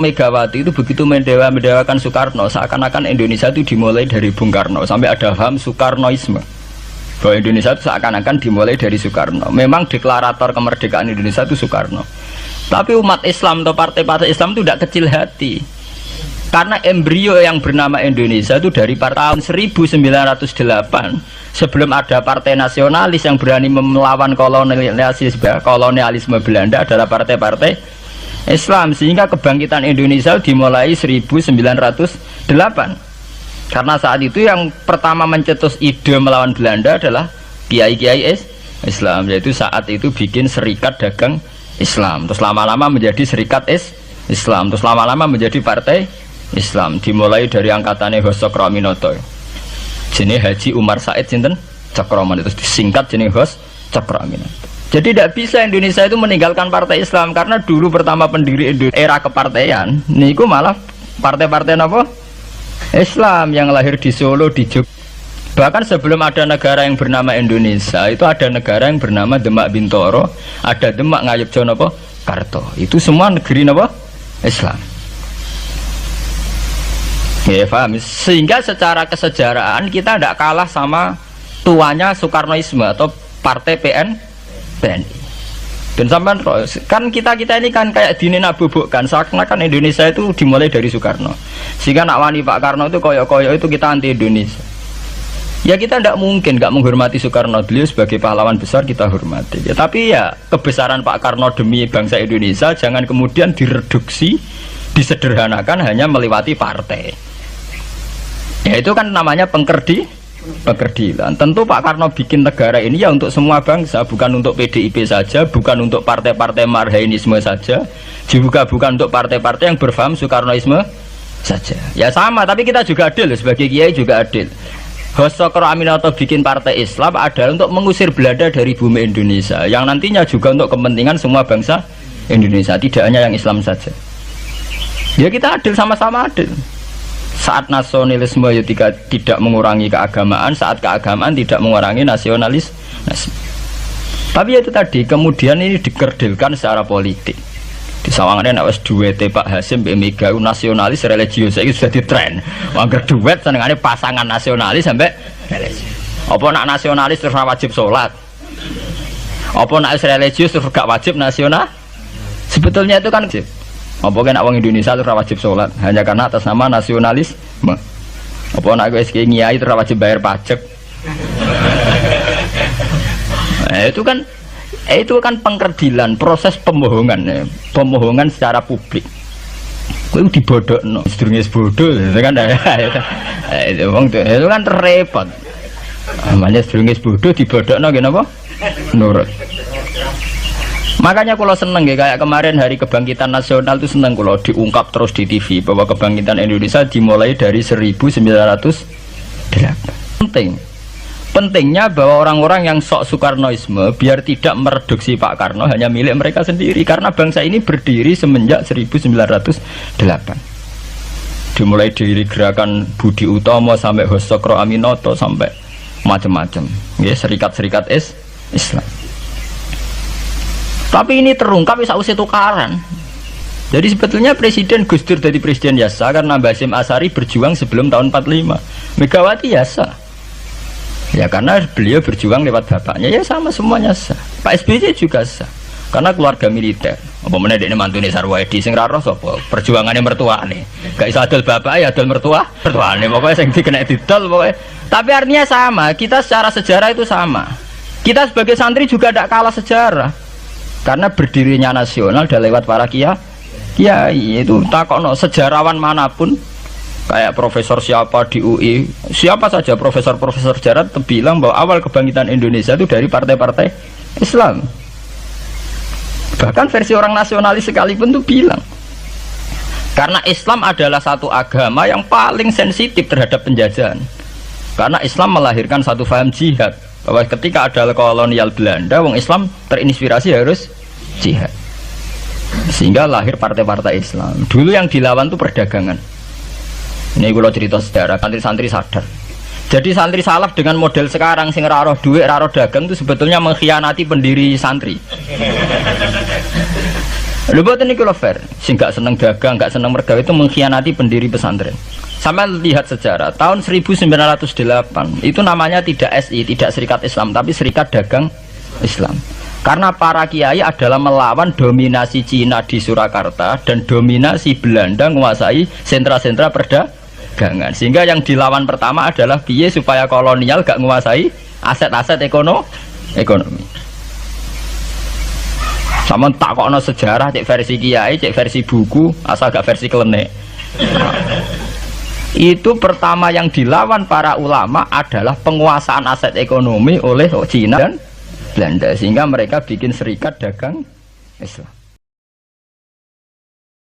Megawati itu begitu mendewakan Soekarno, seakan-akan Indonesia itu dimulai dari Bung Karno, sampai ada paham Soekarnoisme bahwa Indonesia itu seakan-akan dimulai dari Soekarno. Memang deklarator kemerdekaan Indonesia itu Soekarno, tapi umat Islam atau partai-partai Islam itu tidak kecil hati, karena embrio yang bernama Indonesia itu dari tahun 1908, sebelum ada partai nasionalis yang berani melawan kolonialisme Belanda, adalah partai-partai Islam. Sehingga kebangkitan Indonesia dimulai 1908, karena saat itu yang pertama mencetus ide melawan Belanda adalah kiai-kiai Islam, yaitu saat itu bikin serikat dagang Islam, terus lama-lama menjadi serikat Islam, terus lama-lama menjadi partai Islam. Dimulai dari angkatannya Hos Cokroaminoto, jenis Haji Umar Said sinten Cokroaminoto, terus disingkat jenis Hos Cokroaminoto. Jadi tidak bisa Indonesia itu meninggalkan partai Islam, karena dulu pertama pendiri era kepartaian niku malah partai-partai apa? Islam yang lahir di Solo, di Jogja. Bahkan sebelum ada negara yang bernama Indonesia, itu ada negara yang bernama Demak Bintoro, ada Demak Ngayogja napa? Karto. Itu semua negeri napa? Islam. Ya paham. Sehingga secara kesejarahan kita tidak kalah sama tuanya Soekarnoisme atau partai PNI. Dan sampai kan kita ini kan kayak dinabubukkan seakan-akan Indonesia itu dimulai dari Soekarno, sehingga nak wani Pak Karno itu koyok-koyok itu kita anti Indonesia. Ya kita tidak mungkin nggak menghormati Soekarno, beliau sebagai pahlawan besar kita hormati ya, tapi ya kebesaran Pak Karno demi bangsa Indonesia jangan kemudian direduksi, disederhanakan hanya melewati partai. Ya itu kan namanya pekerdilan. Tentu Pak Karno bikin negara ini ya untuk semua bangsa, bukan untuk PDIP saja, bukan untuk partai-partai marhainisme saja, juga bukan untuk partai-partai yang berfaham Soekarnoisme saja. Ya sama, tapi kita juga adil, sebagai kiai juga adil. Hos Cokroaminoto bikin partai Islam adalah untuk mengusir Belanda dari bumi Indonesia, yang nantinya juga untuk kepentingan semua bangsa Indonesia, tidak hanya yang Islam saja. Ya kita adil, sama-sama adil. Saat nasionalisme ya tidak mengurangi keagamaan, saat keagamaan tidak mengurangi nasionalis. Tapi ya itu tadi, kemudian ini dikerdilkan secara politik. Di sawangannya nak wis duwete Pak Hasim Mbak Mega nasionalis religius itu sudah ditren. Angger duet senengane pasangan nasionalis sampai religius. Apa nak nasionalis terus wajib sholat? Apa nak religius terus gak wajib nasional? Sebetulnya itu kan wajib. Apa kan orang Indonesia itu wajib sholat hanya karena atas nama nasionalisme? Apa nak gue kiai itu wajib bayar pajak? Itu kan pengkerdilan, proses pembohongan, ya. Pembohongan secara publik. Gue dibodokno, sedurunge bodoh, itu kan itu kan repot. Namanya sedurunge bodoh dibodokno kenapa? Nurut. Makanya kalau seneng ya, kayak kemarin Hari Kebangkitan Nasional itu seneng kalau diungkap terus di TV bahwa kebangkitan Indonesia dimulai dari 1908. Pentingnya bahwa orang-orang yang sok Soekarnoisme biar tidak mereduksi Pak Karno hanya milik mereka sendiri, karena bangsa ini berdiri semenjak 1908. Dimulai dari gerakan Budi Utomo sampai Hos Cokroaminoto sampai macam-macam, ya, serikat-serikat Islam. Tapi ini terungkap sausé tukaran. Jadi sebetulnya Presiden Gus Dur jadi Presiden Yasa karena Basim Asari berjuang sebelum tahun 45. Megawati Yasa ya karena beliau berjuang lewat bapaknya, ya sama semuanya sah. Pak SBY juga sah karena keluarga militer. Apa meneh dekne mantune Sarwaedi sing ra roh sapa? Perjuangannya mertuane. Gak iso adol bapak ya adol mertuane. Pokoknya sing dikena didol pokoknya. Tapi artinya sama, kita secara sejarah itu sama. Kita sebagai santri juga tidak kalah sejarah. Karena berdirinya nasional sudah lewat para kiai. Itu takokno sejarawan manapun, kayak profesor siapa di UI, siapa saja profesor sejarah bilang bahwa awal kebangkitan Indonesia itu dari partai-partai Islam. Bahkan versi orang nasionalis sekalipun tuh bilang karena Islam adalah satu agama yang paling sensitif terhadap penjajahan, karena Islam melahirkan satu paham jihad, bahwa ketika ada kolonial Belanda, wong Islam terinspirasi harus jihad, sehingga lahir partai-partai Islam. Dulu yang dilawan itu perdagangan. Ini kalau cerita sejarah, santri-santri sadar. Jadi santri salaf dengan model sekarang sing raroh duit, raroh dagang itu sebetulnya mengkhianati pendiri santri. Lho boten niku lho fair, sing gak seneng dagang, gak seneng mergawe itu mengkhianati pendiri pesantren. Sama lihat sejarah, tahun 1908 itu namanya tidak SI, tidak Serikat Islam, tapi Serikat Dagang Islam. Karena para kiai adalah melawan dominasi Cina di Surakarta dan dominasi Belanda menguasai sentra-sentra perdagangan. Sehingga yang dilawan pertama adalah piye supaya kolonial gak menguasai aset-aset ekonomi. Sama takokno sejarah, cek versi kiai, cek versi buku, asal gak versi klenek. Itu pertama yang dilawan para ulama adalah penguasaan aset ekonomi oleh Cina dan Belanda, sehingga mereka bikin Serikat Dagang Islam.